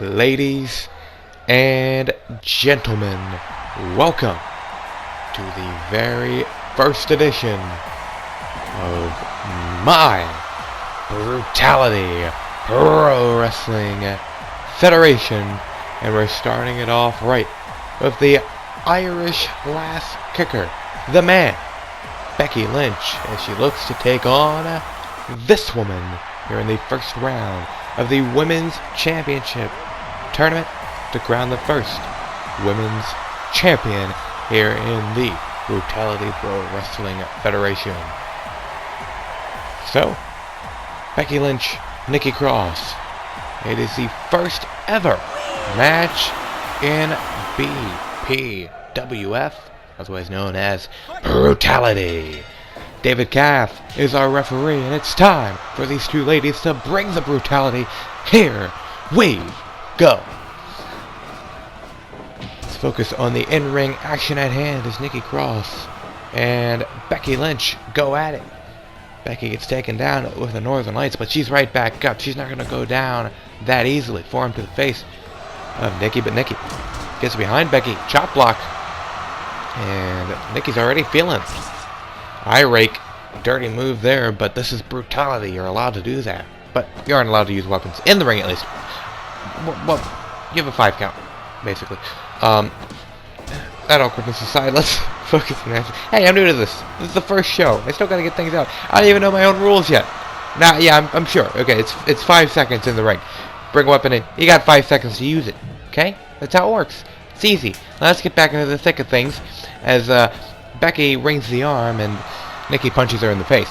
Ladies and gentlemen, welcome to the very first edition of my Brutality Pro Wrestling Federation, and we're starting it off right with the Irish Lass Kicker, the man, Becky Lynch, as she looks to take on this woman here in the first round of the Women's Championship Tournament to crown the first Women's Champion here in the Brutality Pro Wrestling Federation. So, Becky Lynch, Nikki Cross. It is the first ever match in BPWF, otherwise known as Brutality. David Caff is our referee, and it's time for these two ladies to bring the brutality. Here we go. Let's focus on the in-ring action at hand as Nikki Cross and Becky Lynch go at it. Becky gets taken down with the Northern Lights, but she's right back up. She's not going to go down that easily. Forearm to the face of Nikki, but Nikki gets behind Becky. Chop block. And Nikki's already feeling eye rake. Dirty move there, but this is brutality. You're allowed to do that. But you aren't allowed to use weapons. In the ring, at least. Well, you have a 5 count, basically. That awkwardness aside, let's focus on that. Hey, I'm new to this. This is the first show. I still gotta get things out. I don't even know my own rules yet. Nah, yeah, I'm sure. Okay, it's 5 seconds in the ring. Bring a weapon in. You got 5 seconds to use it. Okay? That's how it works. It's easy. Now let's get back into the thick of things as Becky rings the arm and Nikki punches her in the face.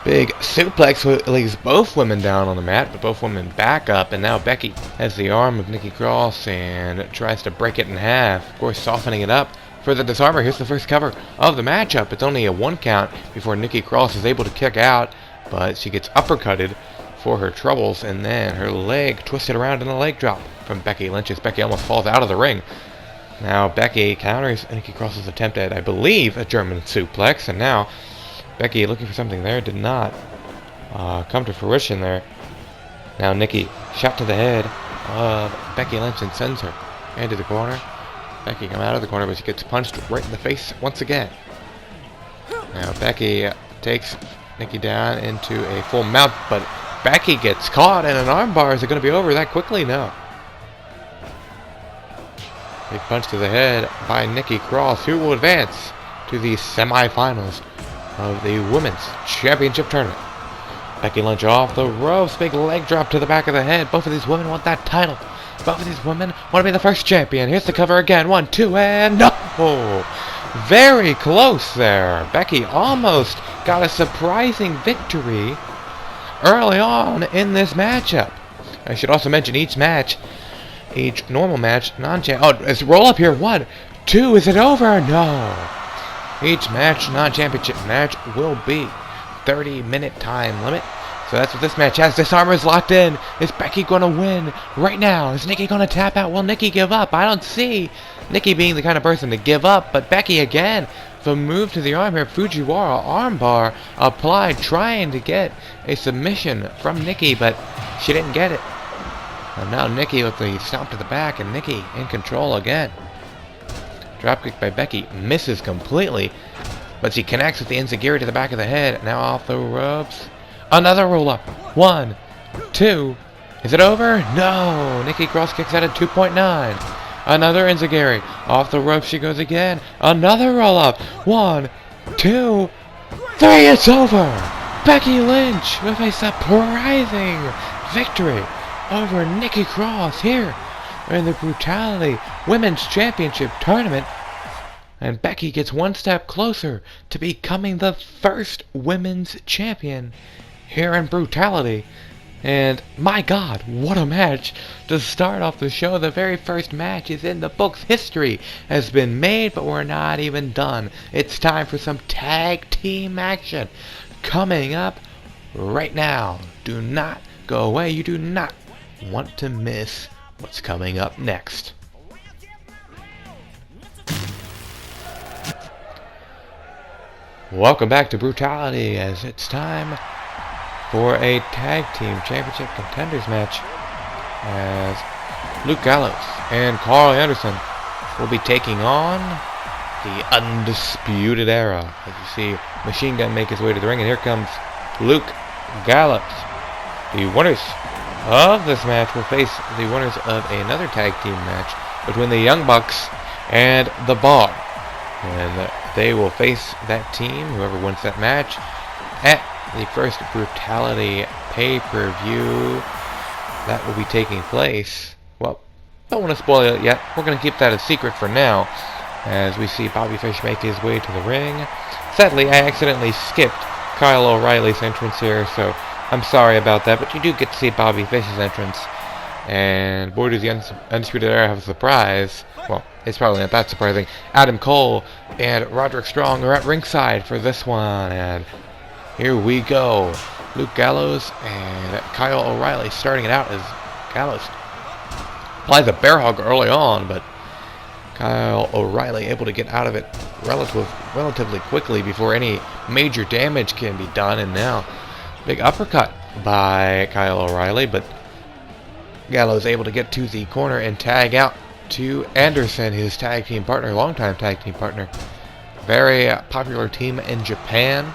Big suplex leaves both women down on the mat, but both women back up, and now Becky has the arm of Nikki Cross and tries to break it in half, of course softening it up for the disarmer. Here's the first cover of the matchup. It's only a 1 count before Nikki Cross is able to kick out, but she gets uppercutted for her troubles, and then her leg twisted around in a leg drop from Becky Lynch as Becky almost falls out of the ring. Now Becky counters Nikki Cross's attempt at, I believe, a German suplex, and now Becky, looking for something there, did not come to fruition there. Now Nikki, shot to the head of Becky Lynch and sends her into the corner. Becky come out of the corner, but she gets punched right in the face once again. Now Becky takes Nikki down into a full mount, but Becky gets caught in an armbar. Is it going to be over that quickly? No. Big punch to the head by Nikki Cross, who will advance to the semifinals of the Women's Championship Tournament. Becky Lynch off the ropes, big leg drop to the back of the head. Both of these women want that title. Both of these women want to be the first champion. Here's the cover again. 1, 2, and no! Very close there. Becky almost got a surprising victory early on in this matchup. I should also mention each normal match, non-champ. Oh, it's roll up here. 1, 2, is it over? No. Each match, non-championship match, will be 30-minute time limit. So that's what this match has. Disarmer is locked in. Is Becky going to win right now? Is Nikki going to tap out? Will Nikki give up? I don't see Nikki being the kind of person to give up. But Becky again, the move to the arm here. Fujiwara armbar applied, trying to get a submission from Nikki, but she didn't get it. And now Nikki with the stomp to the back, and Nikki in control again. Dropkick by Becky misses completely, but she connects with the enziguri to the back of the head. Now off the ropes. Another roll-up. 1, 2. Is it over? No. Nikki Cross kicks out at 2.9. Another enziguri. Off the ropes she goes again. Another roll-up. 1, 2, 3. It's over. Becky Lynch with a surprising victory over Nikki Cross here in the Brutality Women's Championship Tournament. And Becky gets one step closer to becoming the first women's champion here in Brutality. And my God, what a match to start off the show. The very first match is in the books. History has been made, but we're not even done. It's time for some tag team action coming up right now. Do not go away. You do not want to miss what's coming up next. Welcome back to Brutality, as it's time for a Tag Team Championship Contenders match as Luke Gallows and Carl Anderson will be taking on the Undisputed Era. As you see Machine Gun make his way to the ring, and here comes Luke Gallows. The winners of this match will face the winners of another tag team match between the Young Bucks and the Bar. And they will face that team, whoever wins that match, at the first Brutality pay-per-view that will be taking place. Well, don't want to spoil it yet. We're going to keep that a secret for now, as we see Bobby Fish make his way to the ring. Sadly, I accidentally skipped Kyle O'Reilly's entrance here, so I'm sorry about that, but you do get to see Bobby Fish's entrance. And boy, does the Undisputed Era have a surprise. Well, it's probably not that surprising. Adam Cole and Roderick Strong are at ringside for this one, and here we go. Luke Gallows and Kyle O'Reilly starting it out as Gallows applies a bear hug early on, but Kyle O'Reilly able to get out of it relatively quickly before any major damage can be done. And now, big uppercut by Kyle O'Reilly, but Gallows able to get to the corner and tag out to Anderson, his tag team partner, longtime tag team partner. Very popular team in Japan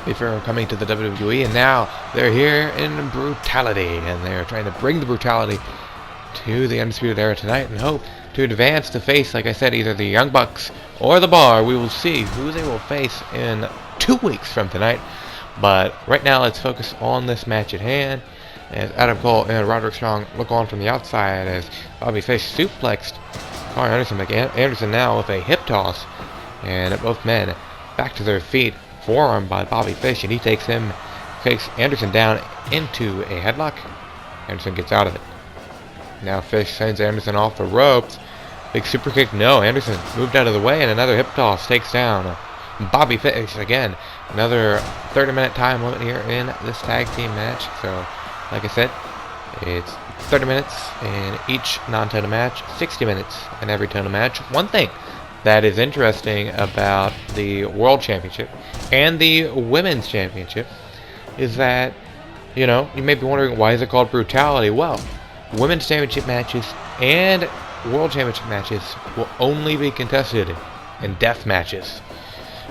before coming to the WWE, and now they're here in Brutality, and they're trying to bring the Brutality to the Undisputed Era tonight and hope to advance to face, like I said, either the Young Bucks or the Bar. We will see who they will face in 2 weeks from tonight, but right now let's focus on this match at hand, as Adam Cole and Roderick Strong look on from the outside as Bobby Fish suplexed Carl Anderson. Anderson now with a hip toss, and both men back to their feet, forearm by Bobby Fish, and he takes Anderson down into a headlock. Anderson gets out of it. Now Fish sends Anderson off the ropes. Big super kick. No, Anderson moved out of the way, and another hip toss takes down Bobby Fish again. Another 30-minute time limit here in this tag team match. So, like I said, it's 30 minutes in each non-title match, 60 minutes in every title match. One thing that is interesting about the World Championship and the Women's Championship is that, you know, you may be wondering, why is it called Brutality? Well, Women's Championship matches and World Championship matches will only be contested in death matches,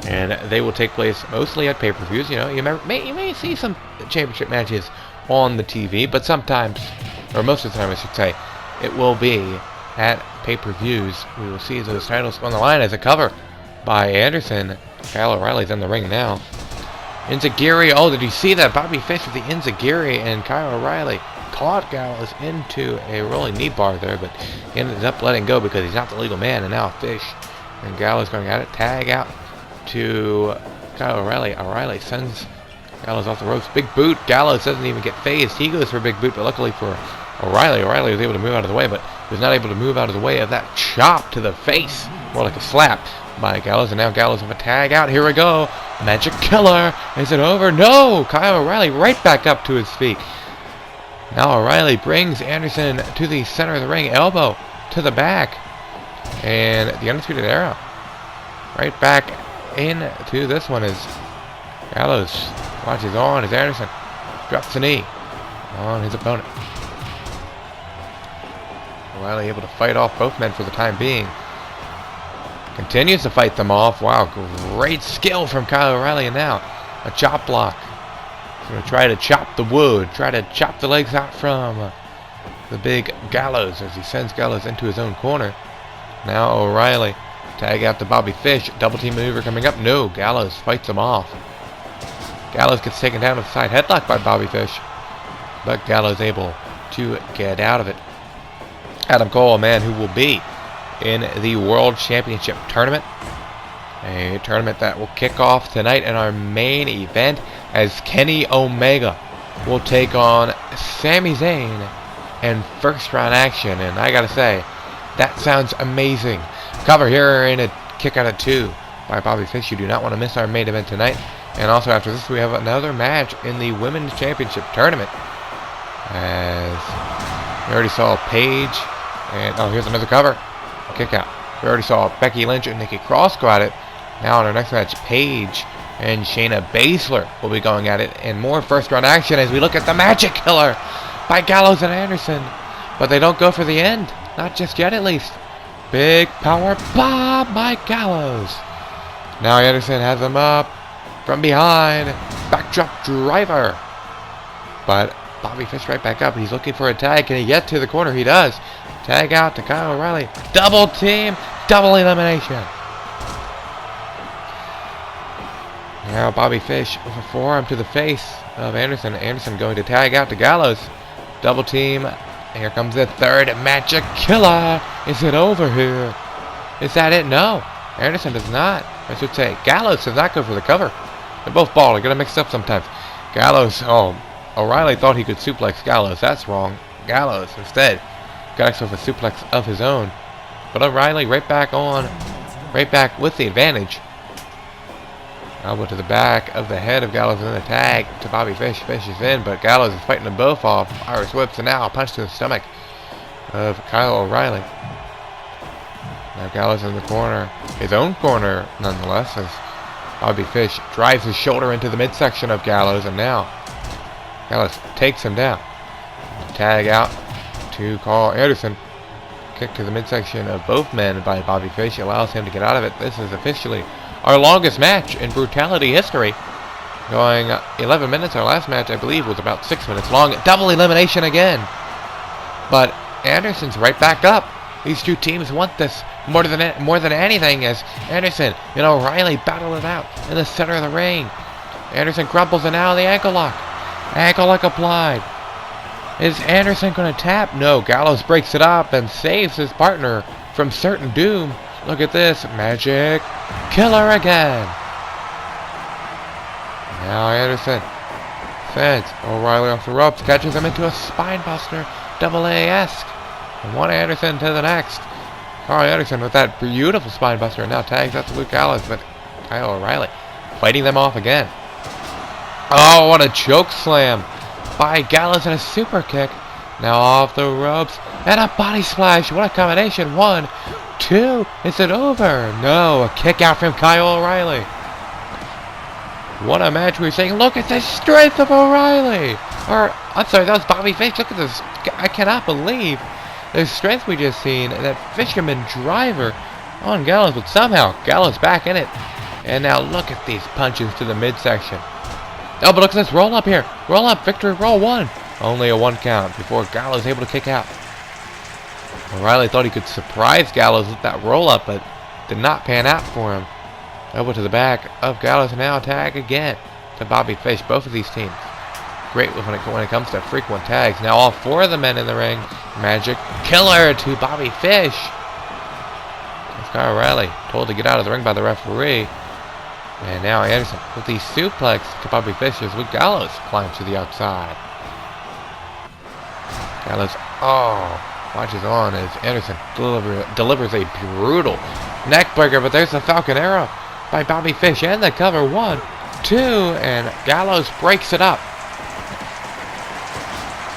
and they will take place mostly at pay-per-views. You know, you may see some championship matches on the TV, but sometimes, or most of the time I should say, it will be at pay-per-views. We will see those titles on the line as a cover by Anderson. Kyle O'Reilly's in the ring now. Enziguri, oh, did you see that? Bobby Fish with the Enziguri, and Kyle O'Reilly caught Gallows into a rolling knee bar there, but he ended up letting go because he's not the legal man. And now Fish and Gallows going at it. Tag out to Kyle O'Reilly. O'Reilly sends Gallows off the ropes. Big boot. Gallows doesn't even get phased. He goes for a big boot, but luckily for O'Reilly was able to move out of the way, but he was not able to move out of the way of that chop to the face, more like a slap by Gallows. And now Gallows with a tag out. Here we go. Magic Killer. Is it over? No! Kyle O'Reilly right back up to his feet. Now O'Reilly brings Anderson to the center of the ring, elbow to the back, and the Undisputed Era right back into this one as Gallows watches on as Anderson drops the knee on his opponent. O'Reilly able to fight off both men for the time being. Continues to fight them off. Wow, great skill from Kyle O'Reilly, and now a chop block. Going to try to chop the wood, try to chop the legs out from the big Gallows as he sends Gallows into his own corner. Now O'Reilly tag out to Bobby Fish. Double team maneuver coming up. No, Gallows fights him off. Gallows gets taken down with a side headlock by Bobby Fish, but Gallows able to get out of it. Adam Cole, a man who will be in the World Championship Tournament. A tournament that will kick off tonight in our main event as Kenny Omega will take on Sami Zayn in first round action. And I gotta say, that sounds amazing. Cover here in a kick out of 2 by Bobby Fish. You do not want to miss our main event tonight. And also after this, we have another match in the Women's Championship Tournament, as we already saw Paige, and oh, here's another cover, a kick out. We already saw Becky Lynch and Nikki Cross go at it. Now in our next match, Paige and Shayna Baszler will be going at it, and more first round action as we look at the Magic Killer, by Gallows and Anderson. But they don't go for the end. Not just yet, at least. Big power bomb by Gallows. Now Anderson has him up from behind. Backdrop driver. But Bobby Fish right back up. He's looking for a tag. Can he get to the corner? He does. Tag out to Kyle O'Reilly. Double team. Double elimination. Now Bobby Fish with a forearm to the face of Anderson. Anderson going to tag out to Gallows. Double team. Here comes the third magic killer. Is it over here? Is that it? No. Anderson does not. I should say Gallows does not go for the cover. They're both bald. They're going to mix up sometimes. Gallows, O'Reilly thought he could suplex Gallows. That's wrong. Gallows instead got himself a suplex of his own. But O'Reilly right back with the advantage. Elbow to the back of the head of Gallows and the tag to Bobby Fish. Fish is in, but Gallows is fighting them both off. Irish whips and now a punch to the stomach of Kyle O'Reilly. Now Gallows in the corner, his own corner nonetheless, as Bobby Fish drives his shoulder into the midsection of Gallows, and now Gallows takes him down. Tag out to Carl Anderson. Kick to the midsection of both men by Bobby Fish allows him to get out of it. This is officially our longest match in Brutality history. Going 11 minutes. Our last match, I believe, was about 6 minutes long. Double elimination again. But Anderson's right back up. These two teams want this more than anything, as Anderson and O'Reilly battle it out in the center of the ring. Anderson crumbles, and now the ankle lock. Ankle lock applied. Is Anderson going to tap? No. Gallows breaks it up and saves his partner from certain doom. Look at this. Magic killer again. Now Anderson sends O'Reilly off the ropes. Catches him into a spine buster. Double A-esque. From one Anderson to the next. Carl Anderson with that beautiful spine buster. And now tags out to Luke Gallows. But Kyle O'Reilly fighting them off again. Oh, what a choke slam by Gallows and a super kick. Now off the ropes. And a body splash. What a combination. 1, 2. Is it over? No. A kick out from Kyle O'Reilly. What a match we're seeing. Look at the strength of O'Reilly. Or, I'm sorry, that was Bobby Fish. Look at this. I cannot believe the strength we just seen. That fisherman driver on Gallows. But somehow, Gallows back in it. And now look at these punches to the midsection. Oh, but look at this roll up here. Roll up. Victory roll 1. Only a 1 count before Gallows able to kick out. O'Reilly thought he could surprise Gallows with that roll up, but did not pan out for him. Elbow to the back of Gallows, and now tag again to Bobby Fish. Both of these teams great when it comes to frequent tags. Now all 4 of the men in the ring. Magic killer to Bobby Fish. Kyle O'Reilly told to get out of the ring by the referee. And now Anderson with the suplex to Bobby Fish as Luke Gallows climbs to the outside. Gallows, watches on as Anderson delivers a brutal neckbreaker, but there's the Falcon Arrow by Bobby Fish and the cover. 1, 2, and Gallows breaks it up.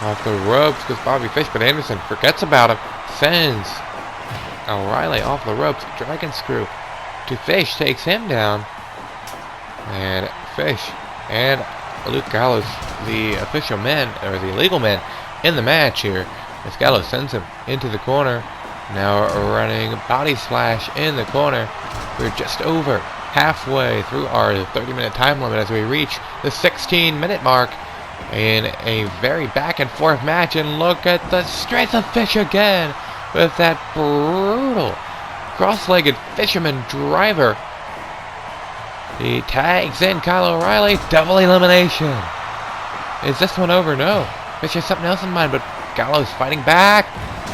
Off the ropes goes Bobby Fish, but Anderson forgets about him. Sends O'Reilly off the ropes. Dragon screw to Fish, takes him down. And Fish and Luke Gallows, the official men, or the legal men in the match here, as Gallows sends him into the corner. Now running body splash in the corner. We're just over halfway through our 30-minute time limit as we reach the 16-minute mark in a very back and forth match. And look at the strength of Fish again with that brutal cross-legged fisherman driver. He tags in Kyle O'Reilly. Double elimination. Is this one over? No. Fish has something else in mind, but Gallows fighting back.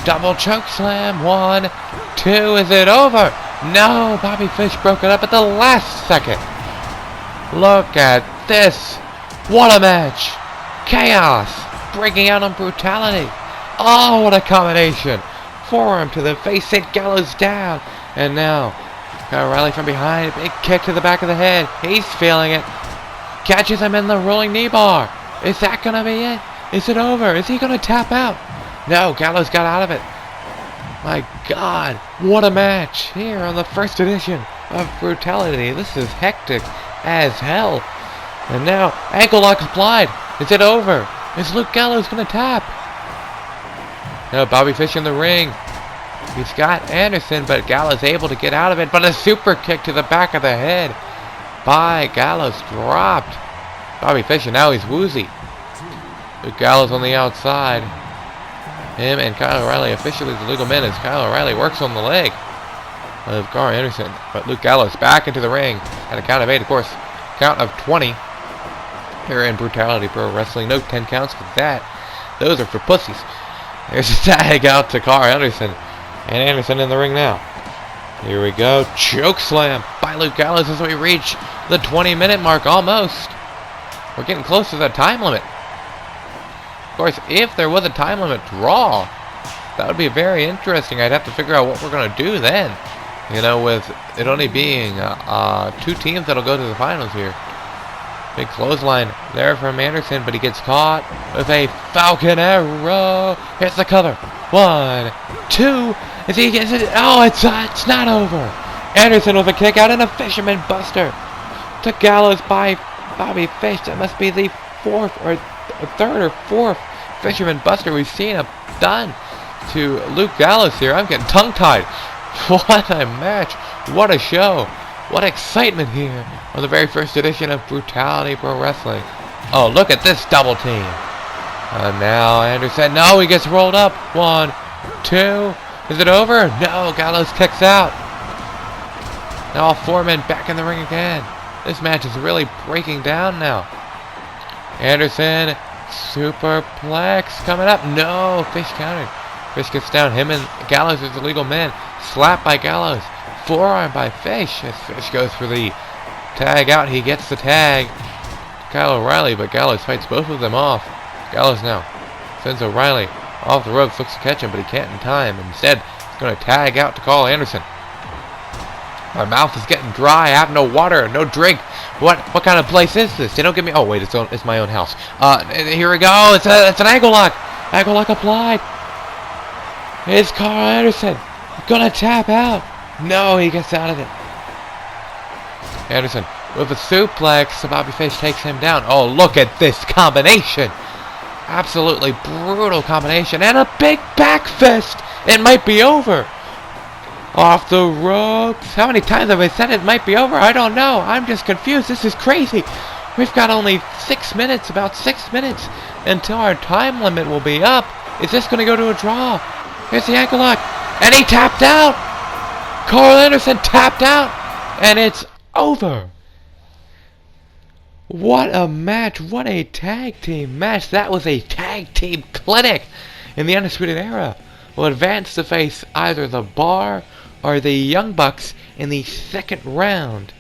Double choke slam. 1, 2. Is it over? No. Bobby Fish broke it up at the last second. Look at this. What a match. Chaos breaking out on Brutality. Oh, what a combination. Forearm to the face, sent Gallows down. And now Kyle O'Reilly from behind. Big kick to the back of the head. He's feeling it. Catches him in the rolling knee bar. Is that going to be it? Is it over? Is he going to tap out? No, Gallows got out of it. My God, what a match here on the first edition of Brutality. This is hectic as hell. And now, ankle lock applied. Is it over? Is Luke Gallows going to tap? No, Bobby Fish in the ring. He's got Anderson, but Gallows able to get out of it. But a super kick to the back of the head by Gallows dropped. Bobby Fish, and now he's woozy. Luke Gallows on the outside. Him and Kyle O'Reilly officially the legal men as Kyle O'Reilly works on the leg of Carl Anderson. But Luke Gallows back into the ring at a count of 8, of course. Count of 20 here in Brutality Pro Wrestling. No 10 counts for that. Those are for pussies. There's a tag out to Carl Anderson. And Anderson in the ring now. Here we go. Choke slam by Luke Gallows as we reach the 20-minute mark almost. We're getting close to the time limit. Of course, if there was a time limit draw, that would be very interesting. I'd have to figure out what we're going to do then. You know, with it only being 2 teams that'll go to the finals here. Big clothesline there from Anderson, but he gets caught with a Falcon Arrow. Hits the cover. 1, 2. As he gets it. Oh, it's not over. Anderson with a kick out and a Fisherman Buster to Gallows by Bobby Fish. That must be the 4th or 3rd or 4th Fisherman Buster we've seen done to Luke Gallows here. I'm getting tongue-tied. What a match. What a show. What excitement here on the very first edition of Brutality Pro Wrestling. Oh, look at this double team. Now Anderson. No, he gets rolled up. 1, 2. Is it over? No, Gallows kicks out. Now all 4 men back in the ring again. This match is really breaking down now. Anderson, superplex coming up. No, Fish countered. Fish gets down. Him and Gallows is the legal man. Slap by Gallows. Forearm by Fish. As Fish goes for the tag out. He gets the tag. Kyle O'Reilly, but Gallows fights both of them off. Gallows now sends O'Reilly off the ropes. Looks to catch him, but he can't in time. Instead, he's going to tag out to Carl Anderson. My mouth is getting dry. I have no water, no drink. What kind of place is this? They don't give me. Oh wait, it's my own house. Here we go. It's an ankle lock. Ankle lock applied. It's Carl Anderson. Gonna tap out. No, he gets out of it. Anderson with a suplex. So Bobby Fish takes him down. Oh, look at this combination. Absolutely brutal combination. And a big back fist. It might be over. Off the ropes. How many times have I said it might be over? I don't know. I'm just confused. This is crazy. We've got only 6 minutes, about 6 minutes, until our time limit will be up. Is this going to go to a draw? Here's the ankle lock. And he tapped out. Carl Anderson tapped out. And it's over. What a match. What a tag team match. That was a tag team clinic in the Undisputed Era. Will advance to face either the Bar or the Young Bucks in the 2nd round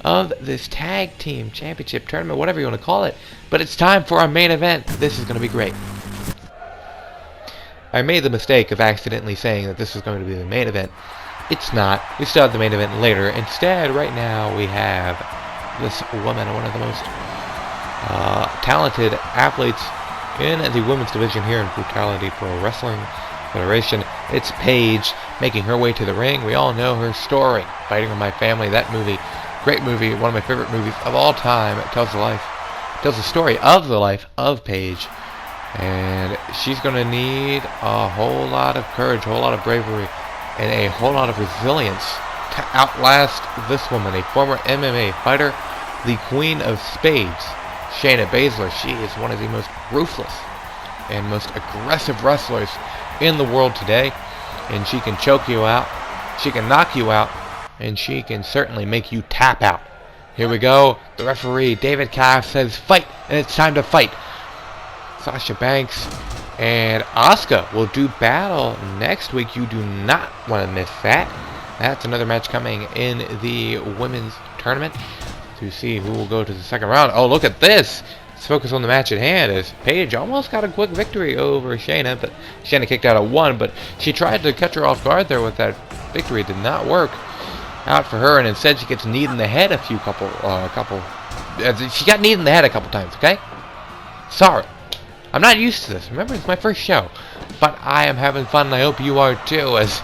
of this tag team championship tournament, whatever you want to call it. But it's time for our main event. This is going to be great. I made the mistake of accidentally saying that this was going to be the main event. It's not. We still have the main event later. Instead, right now, we have this woman, one of the most talented athletes in the women's division here in Brutality Pro Wrestling Federation. It's Paige making her way to the ring. We all know her story. Fighting with My Family, that movie. Great movie, one of my favorite movies of all time. It tells the story of the life of Paige. And she's going to need a whole lot of courage, a whole lot of bravery, and a whole lot of resilience to outlast this woman, a former MMA fighter, the Queen of Spades, Shayna Baszler. She is one of the most ruthless and most aggressive wrestlers in the world today, and she can choke you out, she can knock you out, and she can certainly make you tap out. Here we go. The referee, David Cass, says fight, and it's time to fight. Sasha Banks and Asuka will do battle next week. You do not want to miss that. That's another match coming in the women's tournament to see who will go to the 2nd round. Oh, look at this. Let's focus on the match at hand as Paige almost got a quick victory over Shayna, but Shayna kicked out at 1, but she tried to catch her off guard there with that victory. It did not work out for her, and instead she gets kneed in the head she got kneed in the head a couple times, okay? Sorry. I'm not used to this. Remember, it's my first show. But I am having fun, and I hope you are too, as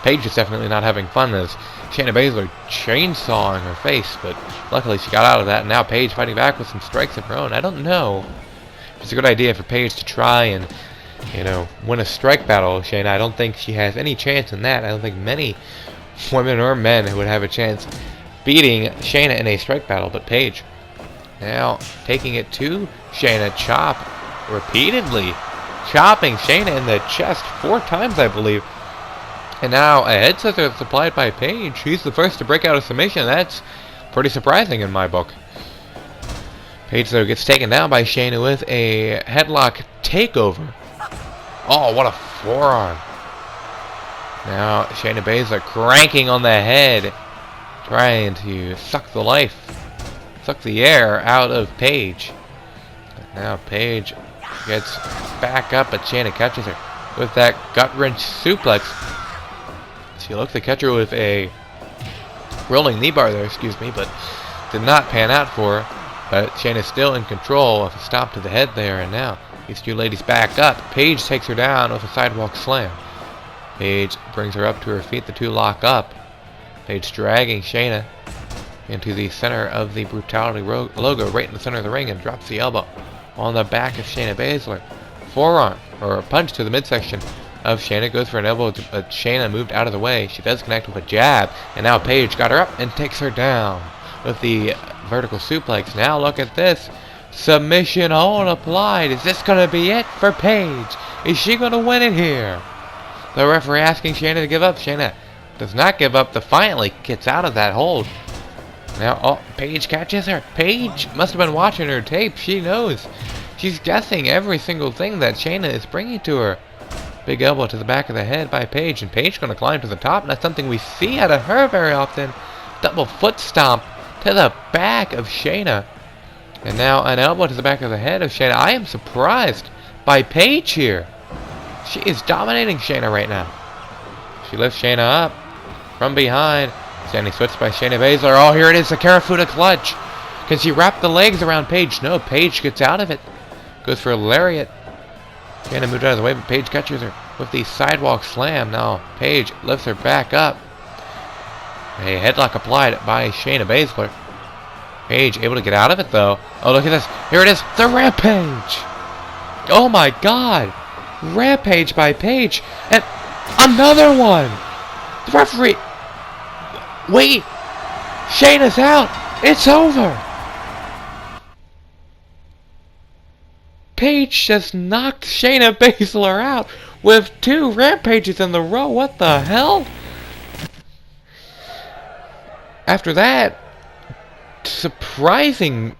Paige is definitely not having fun as Shayna Baszler chainsawing her face, but luckily she got out of that, and now Paige fighting back with some strikes of her own. I don't know if it's a good idea for Paige to try and you know, win a strike battle, Shayna. I don't think she has any chance in that. I don't think many women or men would have a chance beating Shayna in a strike battle, but Paige now taking it to Shayna. Chop repeatedly, chopping Shayna in the chest 4 times, I believe. And now a head scissor that's applied by Paige. She's the first to break out a submission. That's pretty surprising in my book. Paige, though, gets taken down by Shayna with a headlock takeover. Oh, what a forearm. Now, Shayna Baszler cranking on the head, trying to suck the air out of Paige. Now Paige gets back up, but Shayna catches her with that gut-wrench suplex. She looked to catch her with a rolling knee bar there, but did not pan out for her. But Shayna's still in control of a stop to the head there, and now these two ladies back up. Paige takes her down with a sidewalk slam. Paige brings her up to her feet. The two lock up. Paige dragging Shayna into the center of the Brutality logo, right in the center of the ring, and drops the elbow on the back of Shayna Baszler. Forearm, or a punch to the midsection of Shayna. Goes for an elbow, but Shayna moved out of the way. She does connect with a jab, and now Paige got her up and takes her down with the vertical suplex. Now look at this. Submission hold applied. Is this going to be it for Paige? Is she going to win it here? The referee asking Shayna to give up. Shayna does not give up. Defiantly gets out of that hold. Now, oh, Paige catches her. Paige must have been watching her tape. She knows. She's guessing every single thing that Shayna is bringing to her. Big elbow to the back of the head by Paige. And Paige going to climb to the top. And that's something we see out of her very often. Double foot stomp to the back of Shayna. And now an elbow to the back of the head of Shayna. I am surprised by Paige here. She is dominating Shayna right now. She lifts Shayna up from behind. Standing switch by Shayna Baszler. Oh, here it is, the Karafuda clutch. Can she wrap the legs around Paige? No, Paige gets out of it. Goes for a lariat. Shayna moved out of the way, but Paige catches her with the sidewalk slam. Now Paige lifts her back up. A headlock applied by Shayna Baszler. Paige able to get out of it, though. Oh, look at this. Here it is, the Rampage. Oh my God. Rampage by Paige. And another one. The referee. Wait. Shayna's out. It's over. Paige just knocked Shayna Baszler out with 2 Rampages in the row. What the hell? After that, surprisingly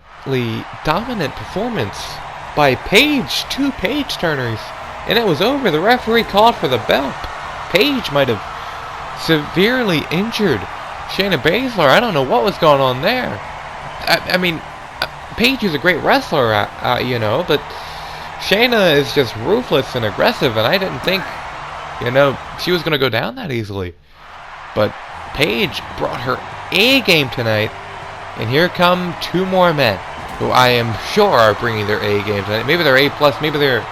dominant performance by Paige. 2 page turners. And it was over. The referee called for the belt. Paige might have severely injured Shayna Baszler. I don't know what was going on there. I mean, Paige is a great wrestler, you know, but Shayna is just ruthless and aggressive, and I didn't think, you know, she was going to go down that easily. But Paige brought her A game tonight, and here come 2 more men who I am sure are bringing their A game tonight. Maybe they're A+, maybe they're,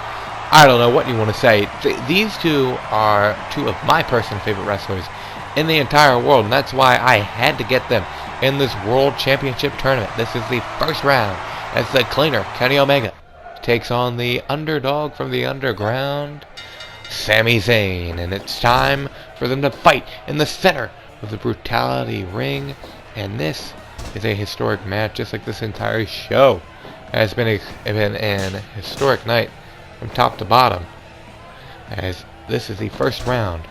I don't know what you want to say. These 2 are 2 of my personal favorite wrestlers in the entire world, and that's why I had to get them in this World Championship tournament. This is the first round as the cleaner, Kenny Omega, takes on the underdog from the underground, Sami Zayn. And it's time for them to fight in the center of the Brutality ring. And this is a historic match, just like this entire show has been an historic night from top to bottom, as this is the first round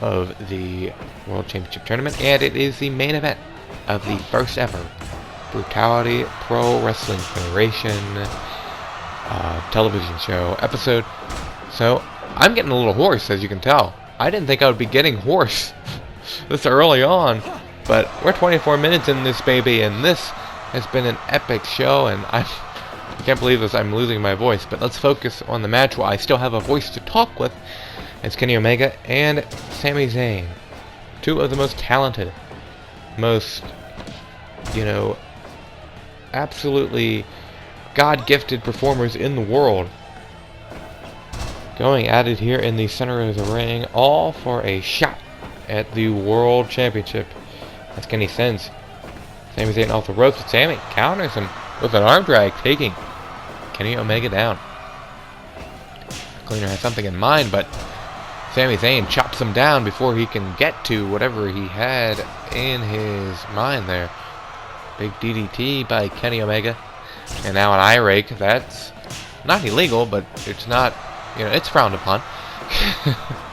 of the World Championship Tournament, and it is the main event of the first ever Brutality Pro Wrestling Federation television show episode. So I'm getting a little hoarse, as you can tell. I didn't think I would be getting hoarse this early on, but we're 24 minutes in this baby, and this has been an epic show, and I can't believe this, I'm losing my voice. But let's focus on the match while I still have a voice to talk with. It's Kenny Omega and Sami Zayn, 2 of the most talented, most, you know, absolutely God-gifted performers in the world, going at it here in the center of the ring, all for a shot at the World Championship. As Kenny sends Sami Zayn off the ropes, but Sami counters him with an arm drag, taking Kenny Omega down. Cleaner has something in mind, but Sami Zayn chops him down before he can get to whatever he had in his mind there. Big DDT by Kenny Omega. And now an eye rake. That's not illegal, but it's not, it's frowned upon.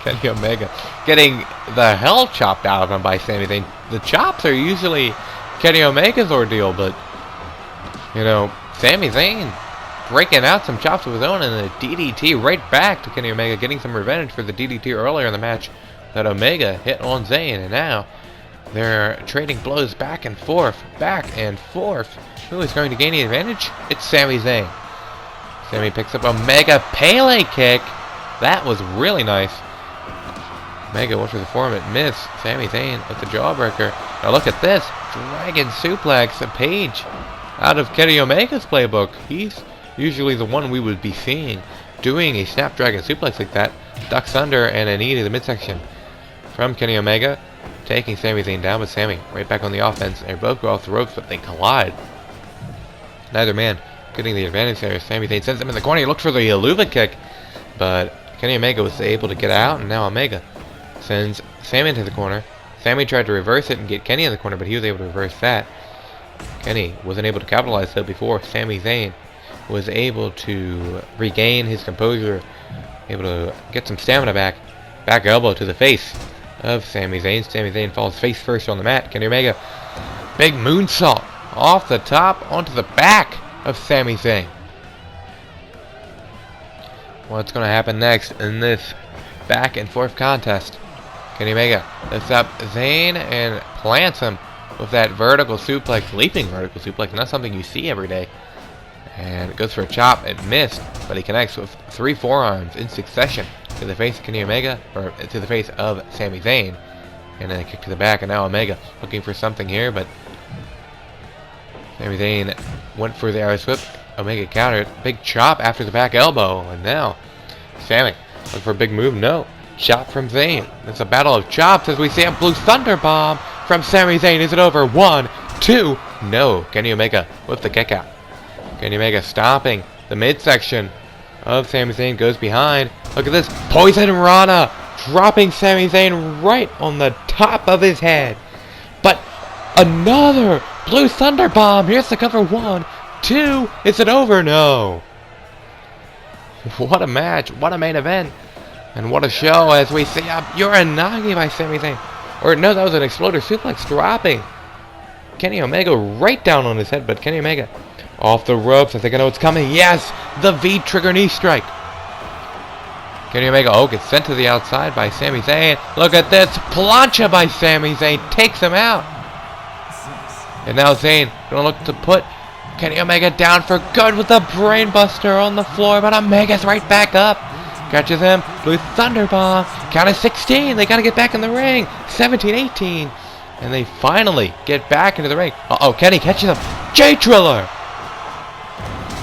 Kenny Omega getting the hell chopped out of him by Sami Zayn. The chops are usually Kenny Omega's ordeal, but, Sami Zayn breaking out some chops of his own and a DDT right back to Kenny Omega, getting some revenge for the DDT earlier in the match that Omega hit on Zayn. And now they're trading blows back and forth, Who is going to gain the advantage? It's Sami Zayn. Sami picks up a Mega Pele kick. That was really nice. Omega went for the form, it missed. Sami Zayn with the jawbreaker. Now look at this. Dragon suplex, a page out of Kenny Omega's playbook. He's usually the one we would be seeing doing a Snapdragon suplex like that. Ducks under and a knee to the midsection from Kenny Omega, taking Sami Zayn down, but Sami right back on the offense. They both go off the ropes, but they collide. Neither man getting the advantage there. Sami Zayn sends him in the corner. He looked for the Eluva kick, but Kenny Omega was able to get out, and now Omega sends Sami into the corner. Sami tried to reverse it and get Kenny in the corner, but he was able to reverse that. Kenny wasn't able to capitalize though before Sami Zayn was able to regain his composure, able to get some stamina back. Back elbow to the face of Sami Zayn. Sami Zayn falls face first on the mat. Kenny Omega, big moonsault off the top onto the back of Sami Zayn. What's going to happen next in this back and forth contest? Kenny Omega lifts up Zayn and plants him with that vertical suplex, leaping vertical suplex. Not something you see every day. And it goes for a chop. It missed, but he connects with 3 forearms in succession to the face of Kenny Omega, or to the face of Sami Zayn. And then a kick to the back, and now Omega looking for something here, but Sami Zayn went for the arrow whip. Omega countered. Big chop after the back elbow, and now Sami looking for a big move. No. Chop from Zayn. It's a battle of chops as we see a Blue Thunder Bomb from Sami Zayn. Is it over? 1, 2. No. Kenny Omega with the kick out. Kenny Omega stopping the midsection of Sami Zayn, goes behind. Look at this. Poison Rana dropping Sami Zayn right on the top of his head. But another Blue Thunder Bomb. Here's the cover. 1, 2. Is it over? No. What a match. What a main event. And what a show as we see a Uranagi by Sami Zayn. Or no, that was an Exploder Suplex dropping Kenny Omega right down on his head. But Kenny Omega off the ropes. I think I know what's coming. Yes! The V-trigger knee strike. Kenny Omega, gets sent to the outside by Sami Zayn. Look at this. Plancha by Sami Zayn. Takes him out. And now Zayn going to look to put Kenny Omega down for good with the brainbuster on the floor. But Omega's right back up. Catches him. Blue Thunder Bomb. Count of 16. They got to get back in the ring. 17, 18. And they finally get back into the ring. Kenny catches him. J-Triller.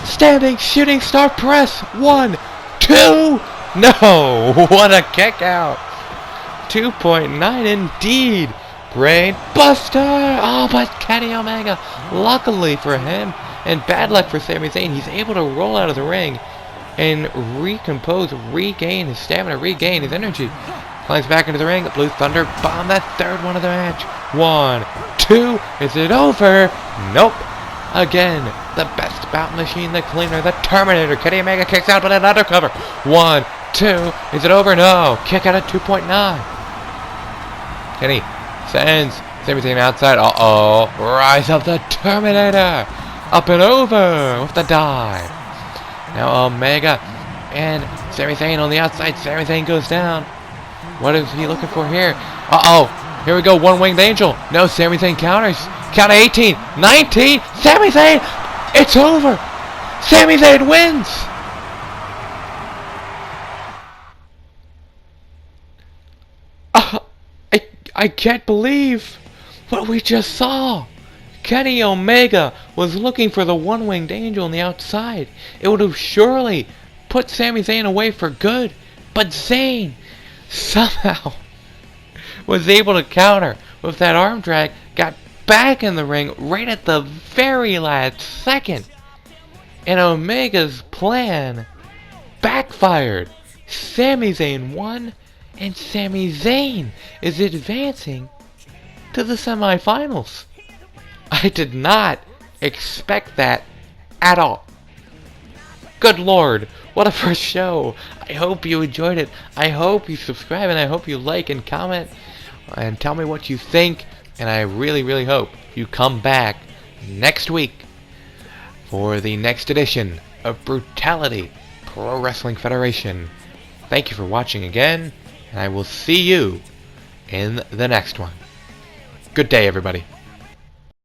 Standing shooting star press. 1, 2. No. What a kick out. 2.9 indeed. Brain Buster. But Kenny Omega, luckily for him and bad luck for Sami Zayn, he's able to roll out of the ring and recompose, regain his stamina, regain his energy. Climbs back into the ring. Blue Thunder Bomb, that third one of the match. 1, 2. Is it over? Nope. Again, the best bout machine, the cleaner, the Terminator. Kenny Omega kicks out, but another cover. 1, 2. Is it over? No. Kick out at 2.9. Kenny sends Sami Zayn outside. Rise of the Terminator. Up and over with the dive. Now Omega and Sami Zayn on the outside. Sami Zayn goes down. What is he looking for here? Here we go. One-winged angel. No, Sami Zayn counters. Count of 18, 19. Sami Zayn. It's over. Sami Zayn wins. I can't believe what we just saw. Kenny Omega was looking for the one-winged angel on the outside. It would have surely put Sami Zayn away for good. But Zayn somehow was able to counter with that arm drag, got back in the ring right at the very last second. And Omega's plan backfired. Sami Zayn won, and Sami Zayn is advancing to the semifinals. I did not expect that at all. Good Lord, what a first show. I hope you enjoyed it. I hope you subscribe, and I hope you like and comment and tell me what you think. And I really, really hope you come back next week for the next edition of Brutality Pro Wrestling Federation. Thank you for watching again, and I will see you in the next one. Good day, everybody.